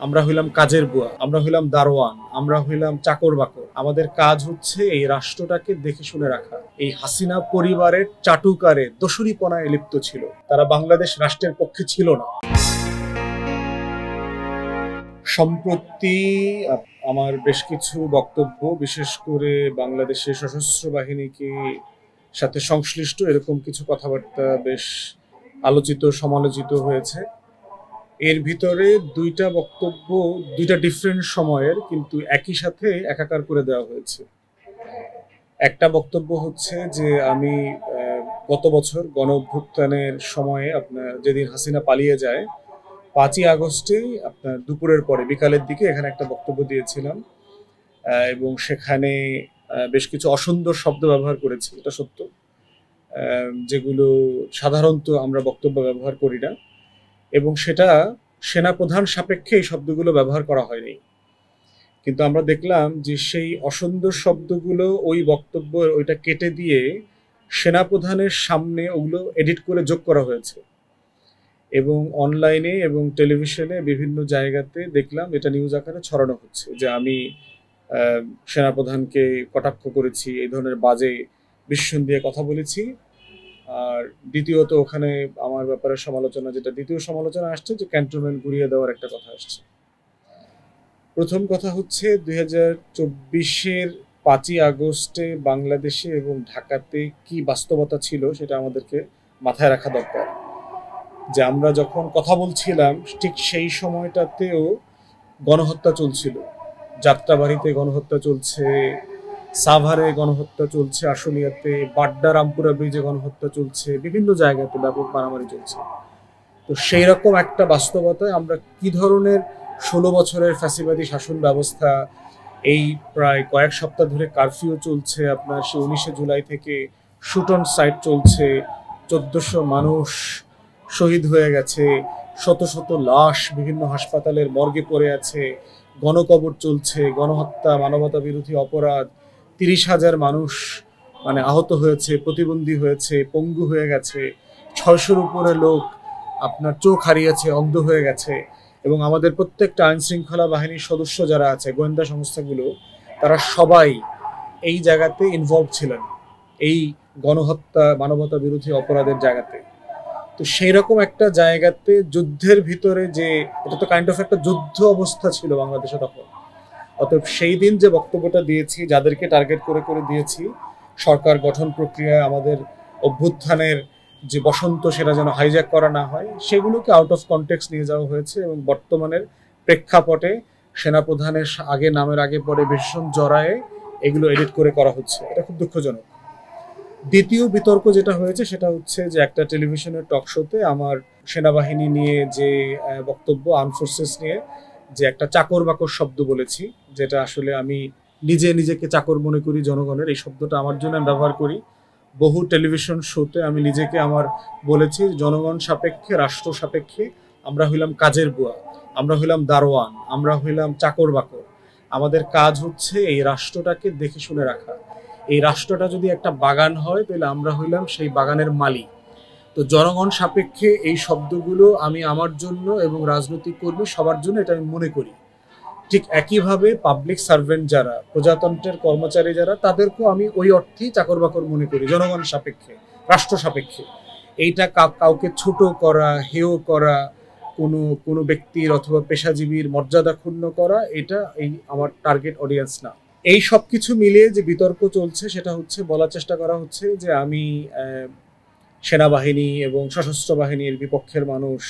আমরা হইলাম কাজের বুয়া, আমরা হইলাম দারোয়ান, আমরা হইলাম চাকর বাকর। আমাদের কাজ হচ্ছে এই রাষ্ট্রটাকে দেখে শুনে রাখা। এই হাসিনা পরিবারের চাটুকারে দোসরিপনায় লিপ্ত ছিল, তারা বাংলাদেশ রাষ্ট্রের পক্ষে ছিল না। সম্প্রতি আমার বেশ কিছু বক্তব্য, বিশেষ করে বাংলাদেশের সশস্ত্র বাহিনীকে সাথে সংশ্লিষ্ট এরকম কিছু কথাবার্তা বেশ আলোচিত সমালোচিত হয়েছে। এর ভিতরে দুইটা বক্তব্য দুইটা ডিফারেন্ট সময়ের, কিন্তু একই সাথে একাকার করে দেওয়া হয়েছে। একটা বক্তব্য হচ্ছে যে আমি গত বছর গণ অভ্যুত্থানের সময়ে আপনার যেদিন হাসিনা পালিয়ে যায় 5ই আগস্টে আপনার দুপুরের পরে বিকালের দিকে এখানে একটা বক্তব্য দিয়েছিলাম, এবং সেখানে বেশ কিছু অসুন্দর শব্দ ব্যবহার করেছি, এটা সত্য, যেগুলো সাধারণত আমরা বক্তব্য ব্যবহার করি না, এবং সেটা সেনাপ্রধান সাপেক্ষে এই শব্দগুলো ব্যবহার করা হয়নি। কিন্তু আমরা দেখলাম যে সেই অসুন্দর শব্দগুলো ওই বক্তব্য ওইটা কেটে দিয়ে সেনাপ্রধানের সামনে ওগুলো এডিট করে যোগ করা হয়েছে, এবং অনলাইনে এবং টেলিভিশনে বিভিন্ন জায়গাতে দেখলাম এটা নিউজ আকারে ছড়ানো হচ্ছে যে আমি সেনাপ্রধানকে কটাক্ষ করেছি, এই ধরনের বাজে বিস্মন দিয়ে কথা বলেছি। আর দ্বিতীয়ত ওখানে আমার ব্যাপারে সমালোচনা, যেটা দ্বিতীয় সমালোচনা আসছে, যে ক্যান্টনমেন্ট ঘুরিয়ে দেওয়ার একটা কথা আসছে। প্রথম কথা হচ্ছে 2024-এর 5ই আগস্টে বাংলাদেশে এবং ঢাকাতে কি বাস্তবতা ছিল সেটা আমাদেরকে মাথায় রাখা দরকার। যে আমরা যখন কথা বলছিলাম ঠিক সেই সময়টাতেও গণহত্যা চলছিল, যাত্রাবাড়িতে গণহত্যা চলছে, সাভারে গণহত্যা চলছে, আশুলিয়াতে, বাড্ডা রামপুরা ব্রিজে গণহত্যা চলছে, বিভিন্ন জায়গাতে ব্যাপক মারামারি চলছে। তো সেই রকম একটা বাস্তবতায় আমরা কি ধরনের 16 বছরের ফ্যাসিবাদী শাসন ব্যবস্থা, এই প্রায় কয়েক সপ্তাহ ধরে কারফিউ চলছে, আপনার সে 19শে জুলাই থেকে শুট অন সাইট চলছে, 1400 মানুষ শহীদ হয়ে গেছে, শত শত লাশ বিভিন্ন হাসপাতালের মর্গে পড়ে আছে, গণকবর চলছে, গণহত্যা, মানবতা বিরোধী অপরাধ, 30,000 মানুষ মানে আহত হয়েছে, প্রতিবন্ধী হয়েছে, পঙ্গু হয়ে গেছে, 600-র উপরে লোক আপনার চোখ হারিয়েছে, অন্ধ হয়ে গেছে, এবং আমাদের প্রত্যেকটা আইন শৃঙ্খলা বাহিনীর সদস্য যারা আছে, গোয়েন্দা সংস্থাগুলো, তারা সবাই এই জায়গাতে ইনভলভ ছিলেন, এই গণহত্যা মানবতা বিরোধী অপরাধের জায়গাতে। তো সেই রকম একটা জায়গাতে যুদ্ধের ভিতরে, যে এটা তো কাইন্ড অফ একটা যুদ্ধ অবস্থা ছিল বাংলাদেশে তখন, অতএব সেই দিন যে বক্তব্যটা দিয়েছি, যাদেরকে টার্গেট করে করে দিয়েছি, সরকার গঠন প্রক্রিয়ায় আমাদের অভ্যুত্থানের যে বসন্ত সেটা যেন হাইজ্যাক করা না হয়, সেগুলোকে আউট অফ কনটেক্সট নিয়ে যাওয়া হয়েছে, এবং বর্তমানের প্রেক্ষাপটে সেনাপ্রধানের আগে নামের আগে পরে ভীষণ জড়ায়ে এগুলো এডিট করে করা হচ্ছে। এটা খুব দুঃখজনক। দ্বিতীয় বিতর্ক যেটা হয়েছে সেটা হচ্ছে যে একটা টেলিভিশনের টক শোতে আমার সেনাবাহিনী নিয়ে যে বক্তব্য, আর্ম ফোর্সেস নিয়ে যে একটা চাকর বাকর শব্দ বলেছি, যেটা আসলে আমি নিজেকে চাকর মনে করি জনগণের, এই শব্দটা আমার জন্য আমি ব্যবহার করি। বহু টেলিভিশন শোতে আমি নিজেকে আমার বলেছি জনগণ সাপেক্ষে, রাষ্ট্র সাপেক্ষে আমরা হইলাম কাজের বুয়া, আমরা হইলাম দারোয়ান, আমরা হইলাম চাকর বাকর। আমাদের কাজ হচ্ছে এই রাষ্ট্রটাকে দেখে শুনে রাখা। এই রাষ্ট্রটা যদি একটা বাগান হয় তাহলে আমরা হইলাম সেই বাগানের মালিক। তো জনগণ সাপেক্ষে এই শব্দগুলো আমি আমার জন্য এবং রাজনৈতিক কর্মী সবার জন্য এটা আমি মনে করি। ঠিক একইভাবে পাবলিক সার্ভেন্ট যারা, প্রজাতন্ত্রের কর্মচারী যারা, তাদেরকেও আমি ওই অর্থেই চাকর বাকর মনে করি, জনগণ সাপেক্ষে, রাষ্ট্র সাপেক্ষে। এইটা কাউকে ছোট করা, হেয় করা, কোনো ব্যক্তির অথবা পেশাজীবীর মর্যাদা ক্ষুণ্ণ করা, এটা এই আমার টার্গেট অডিয়েন্স না। এই সব কিছু মিলিয়ে যে বিতর্ক চলছে সেটা হচ্ছে, বলার চেষ্টা করা হচ্ছে যে আমি সেনাবাহিনী এবং সশস্ত্র বাহিনীর বিপক্ষের মানুষ,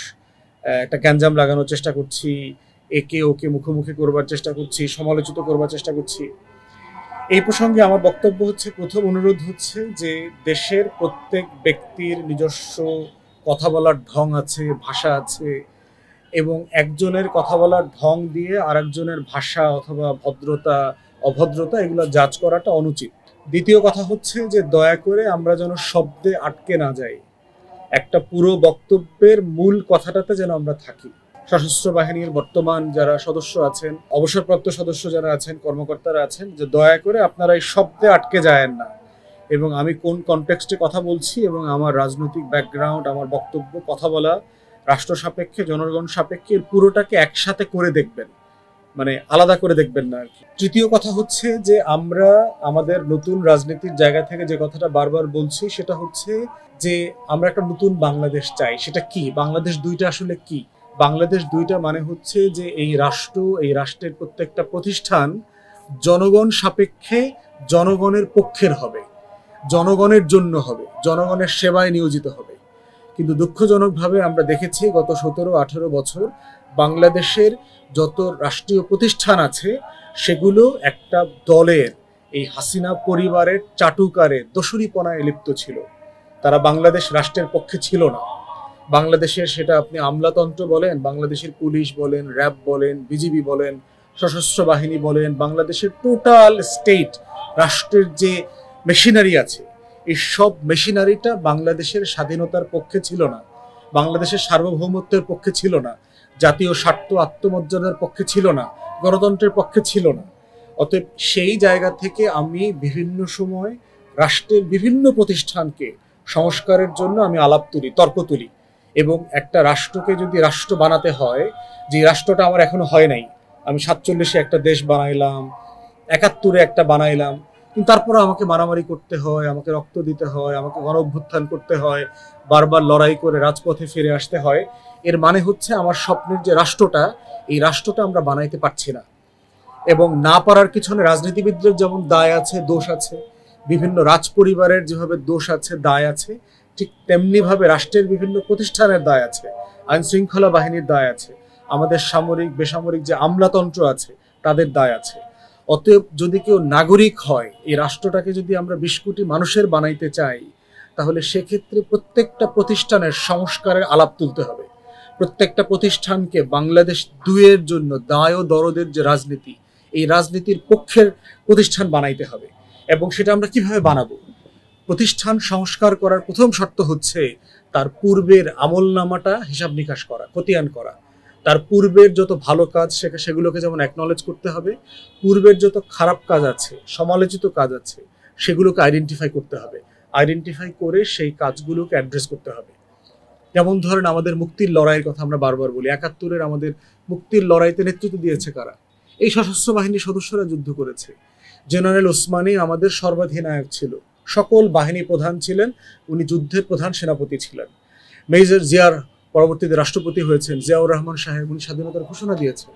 একটা গ্যাঞ্জাম লাগানোর চেষ্টা করছি, একে ওকে মুখোমুখি করবার চেষ্টা করছি, সমালোচিত করবার চেষ্টা করছি। এই প্রসঙ্গে আমার বক্তব্য হচ্ছে, প্রথম অনুরোধ হচ্ছে যে দেশের প্রত্যেক ব্যক্তির নিজস্ব কথা বলার ঢং আছে, ভাষা আছে, এবং একজনের কথা বলার ঢং দিয়ে আরেকজনের ভাষা অথবা ভদ্রতা অভদ্রতা এগুলো জাজ করাটা অনুচিত। দ্বিতীয় কথা হচ্ছে যে দয়া করে আমরা যেন শব্দে আটকে না যাই, একটা পুরো বক্তব্যের মূল কথাটাতে যেন আমরা থাকি। সশস্ত্র বাহিনীর বর্তমান যারা সদস্য আছেন, অবসরপ্রাপ্ত সদস্য যারা আছেন, কর্মকর্তারা আছেন, যে দয়া করে আপনারা এই শব্দে আটকে যায়েন না, এবং আমি কোন কনটেক্সটে কথা বলছি এবং আমার রাজনৈতিক ব্যাকগ্রাউন্ড, আমার বক্তব্য, কথা বলা রাষ্ট্র সাপেক্ষে, জনগণ সাপেক্ষে, এর পুরোটাকে একসাথে করে দেখবেন, মানে আলাদা করে দেখবেন না আর কি। তৃতীয় কথা হচ্ছে যে আমরা আমাদের নতুন রাজনীতির জায়গা থেকে যে কথাটা বারবার বলছি সেটা হচ্ছে যে আমরা একটা নতুন বাংলাদেশ চাই। সেটা কি? বাংলাদেশ দুইটা আসলে কি? বাংলাদেশ দুইটা মানে হচ্ছে যে এই রাষ্ট্র, এই রাষ্ট্রের প্রত্যেকটা প্রতিষ্ঠান জনগণ সাপেক্ষে, জনগণের পক্ষের হবে, জনগণের জন্য হবে, জনগণের সেবায় নিয়োজিত হবে। কিন্তু দুঃখজনকভাবে আমরা দেখেছি গত 17-18 বছর বাংলাদেশের যত রাষ্ট্রীয় প্রতিষ্ঠান আছে সেগুলো একটা দলের, এই হাসিনা পরিবারের চাটুকারে দোসরিপনায় লিপ্ত ছিল। তারা বাংলাদেশ রাষ্ট্রের পক্ষে ছিল না। বাংলাদেশের, সেটা আপনি আমলাতন্ত্র বলেন, বাংলাদেশের পুলিশ বলেন, র্যাব বলেন, বিজিবি বলেন, সশস্ত্র বাহিনী বলেন, বাংলাদেশের টোটাল স্টেট রাষ্ট্রের যে মেশিনারি আছে, এই সব মেশিনারিটা বাংলাদেশের স্বাধীনতার পক্ষে ছিল না, বাংলাদেশের সার্বভৌমত্বের পক্ষে ছিল না, জাতীয় স্বার্থ আত্মমর্যাদার পক্ষে ছিল না, গণতন্ত্রের পক্ষে ছিল না। অতএব সেই জায়গা থেকে আমি বিভিন্ন সময় রাষ্ট্রের বিভিন্ন প্রতিষ্ঠানকে সংস্কারের জন্য আমি আলাপ তুলি, তর্ক তুলি। এবং একটা রাষ্ট্রকে যদি রাষ্ট্র বানাতে হয়, যে রাষ্ট্রটা আমার এখনো হয় নাই, আমি 47-এ একটা দেশ বানাইলাম, 71-এ একটা বানাইলাম, কিন্তু তারপরে আমাকে মারামারি করতে হয়, আমাকে রক্ত দিতে হয়, আমাকে গণ অভ্যুত্থান করতে হয়, বারবার লড়াই করে রাজপথে ফিরে আসতে হয়। এর মানে হচ্ছে আমার স্বপ্নের যে রাষ্ট্রটা, এই রাষ্ট্রটা আমরা বানাইতে পারছি না। এবং না পারার পিছনে রাজনীতিবিদদের যেমন দায় আছে, দোষ আছে, বিভিন্ন রাজ পরিবারের যেভাবে দোষ আছে, দায় আছে, ঠিক তেমনি ভাবে রাষ্ট্রের বিভিন্ন প্রতিষ্ঠানের দায় আছে, আইন শৃঙ্খলা বাহিনীর দায় আছে, আমাদের সামরিক বেসামরিক যে আমলাতন্ত্র আছে তাদের দায় আছে। অতএব যদি কেউ নাগরিক হয়, এই রাষ্ট্রটাকে যদি আমরা 20 কোটি মানুষের বানাইতে চাই, তাহলে সেক্ষেত্রে প্রত্যেকটা প্রতিষ্ঠানের সংস্কারের আলাপ তুলতে হবে। প্রত্যেকটা প্রতিষ্ঠানকে বাংলাদেশ দুইয়ের জন্য দায় ও দরদের যে রাজনীতি, এই রাজনীতির পক্ষের প্রতিষ্ঠান বানাইতে হবে। এবং সেটা আমরা কিভাবে বানাবো? প্রতিষ্ঠান সংস্কার করার প্রথম শর্ত হচ্ছে তার পূর্বের আমলনামাটা হিসাব নিকাশ করা, খতিয়ান করা। তার পূর্বের যত ভালো কাজ সেগুলোকে যেমন অ্যাকনলেজ করতে হবে, পূর্বের যত খারাপ কাজ আছে, সমালোচিত কাজ আছে, সেগুলোকে আইডেন্টিফাই করতে হবে। আইডেন্টিফাই করে সেই কাজগুলোকে অ্যাড্রেস করতে হবে। যেমন ধরেন আমাদের মুক্তির লড়াইয়ের কথা আমরা বারবার বলি। 71-এর আমাদের মুক্তির লড়াইতে নেতৃত্ব দিয়েছে কারা? এই সশস্ত্র বাহিনীর সদস্যরা যুদ্ধ করেছে। জেনারেল ওসমানী আমাদের সর্বাধিনায়ক ছিল, সকল বাহিনী প্রধান ছিলেন, উনি যুদ্ধের প্রধান সেনাপতি ছিলেন। মেজর জিয়ার পরবর্তীতে রাষ্ট্রপতি হয়েছেন, জিয়াউর রহমান সাহেব, উনি স্বাধীনতার ঘোষণা দিয়েছেন।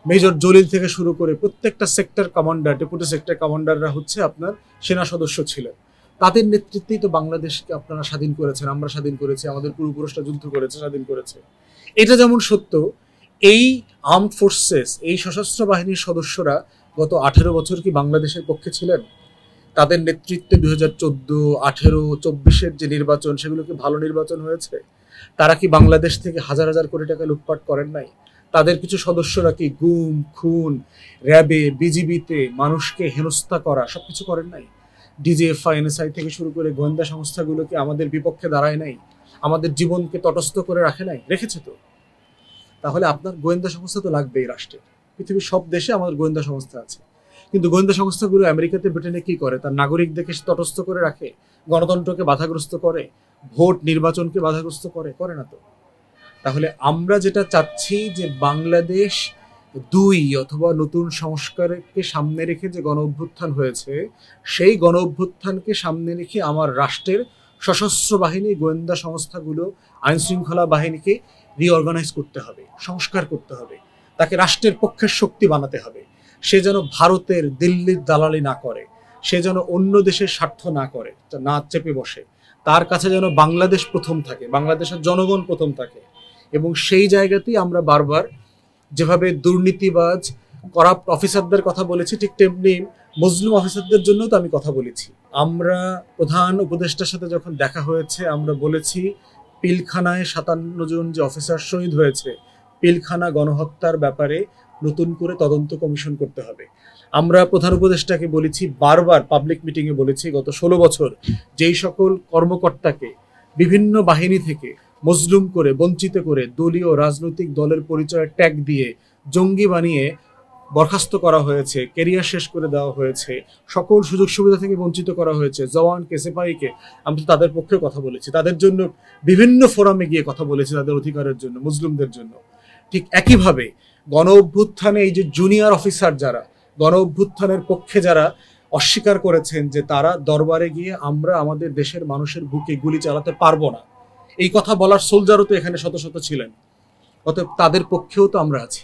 মেজর জলিল থেকে শুরু করে প্রত্যেকটা সেক্টর কমান্ডার, ডেপুটি সেক্টর কমান্ডাররা হচ্ছে আপনার সেনা সদস্য ছিলেন। তাদের নেতৃত্বেই তো বাংলাদেশকে আপনারা স্বাধীন করেছেন, আমরা স্বাধীন করেছি, আমাদের পূর্বপুরুষরা যুদ্ধ করেছে, স্বাধীন করেছে। এটা যেমন সত্য, এই আর্মড ফোর্সেস, এই সশস্ত্র বাহিনীর সদস্যরা গত 18 বছর কি বাংলাদেশের পক্ষে ছিলেন? তাদের নেতৃত্বে 2014, 18, 24-এর যে নির্বাচন, সেগুলো কি ভালো নির্বাচন হয়েছে? তারা কি বাংলাদেশ থেকে হাজার হাজার কোটি টাকা লুটপাট করেন নাই? তাদের কিছু সদস্যরা কি গুম, খুন, র্যাবে, বিজিবিতে মানুষকে হেনস্থা করা সবকিছু করেন নাই? ডিজিএফআই, এনএসআই থেকে শুরু করে গোয়েন্দা সংস্থাগুলো কি আমাদের বিপক্ষে দাঁড়ায় নাই? আমাদের জীবনকে তটস্থ করে রাখে নাই? রেখেছে তো। তাহলে আপনার গোয়েন্দা সংস্থা তো লাগবে এই রাষ্ট্রে। পৃথিবীর সব দেশে আমাদের গোয়েন্দা সংস্থা আছে, কিন্তু গোয়েন্দা সংস্থাগুলো আমেরিকাতে, ব্রিটেনে কি করে? তার নাগরিকদেরকে তটস্থ করে রাখে, গণতন্ত্রকে বাধাগ্রস্ত করে, ভোট নির্বাচনকে বাধাগ্রস্ত করে? করে না তো। তাহলে আমরা যেটা চাচ্ছি যে বাংলাদেশ দুই অথবা নতুন সংস্কারকে সামনে রেখে যে গণ অভ্যুত্থান হয়েছে, সেই গণ অভ্যুত্থানকে সামনে রেখে আমার রাষ্ট্রের সশস্ত্র বাহিনী, গোয়েন্দা সংস্থাগুলো, আইন শৃঙ্খলা বাহিনীকে রিঅর্গানাইজ করতে হবে, সংস্কার করতে হবে, তাকে রাষ্ট্রের পক্ষের শক্তি বানাতে হবে। সে যেন ভারতের, দিল্লির দালালি না করে, সে যেন অন্য দেশের স্বার্থ না করে, না চেপে বসে। তার কাছে যেন বাংলাদেশ প্রথম থাকে, বাংলাদেশের জনগণ প্রথম থাকে। এবং সেই জায়গাতেই আমরা বারবার যেভাবে দুর্নীতিবাজ, করাপ্ট অফিসারদের কথা বলেছি, ঠিক তেমনি মুসলিম অফিসারদের জন্য তো আমি কথা বলেছি। আমরা প্রধান উপদেষ্টার সাথে যখন দেখা হয়েছে, আমরা বলেছি পিলখানায় 57 জন যে অফিসার শহীদ হয়েছে, পিলখানা গণহত্যার ব্যাপারে নতুন করে তদন্ত কমিশন করতে হবে। আমরা প্রধান উপদেষ্টাকে বলেছি, বারবার পাবলিক মিটিংয়ে বলেছি, গত 16 বছর যেই সকল কর্মকর্তাকে বিভিন্ন বাহিনী থেকে মজলুম করে, বঞ্চিত করে, দলীয় রাজনৈতিক দলের পরিচয় ট্যাগ দিয়ে জঙ্গি বানিয়ে বরখাস্ত করা হয়েছে, কেরিয়ার শেষ করে দেওয়া হয়েছে, সকল সুযোগ সুবিধা থেকে বঞ্চিত করা হয়েছে, জওয়ানকে, সিপাহীকে, আমি তো তাদের পক্ষে কথা বলেছি, তাদের জন্য বিভিন্ন ফোরামে গিয়ে কথা বলেছি, তাদের অধিকারের জন্য, মুসলিমদের জন্য। ঠিক একইভাবে গণ অভ্যুত্থানে এই যে জুনিয়র অফিসার যারা গণ অভ্যুত্থানের পক্ষে যারা অস্বীকার করেছেন যে তারা দরবারে গিয়ে আমরা আমাদের দেশের মানুষের বুকে গুলি চালাতে পারবো না, এই কথা বলার সোলজারও তো এখানে শত শত ছিলেন, অতএব তাদের পক্ষেও তো আমরা আছি।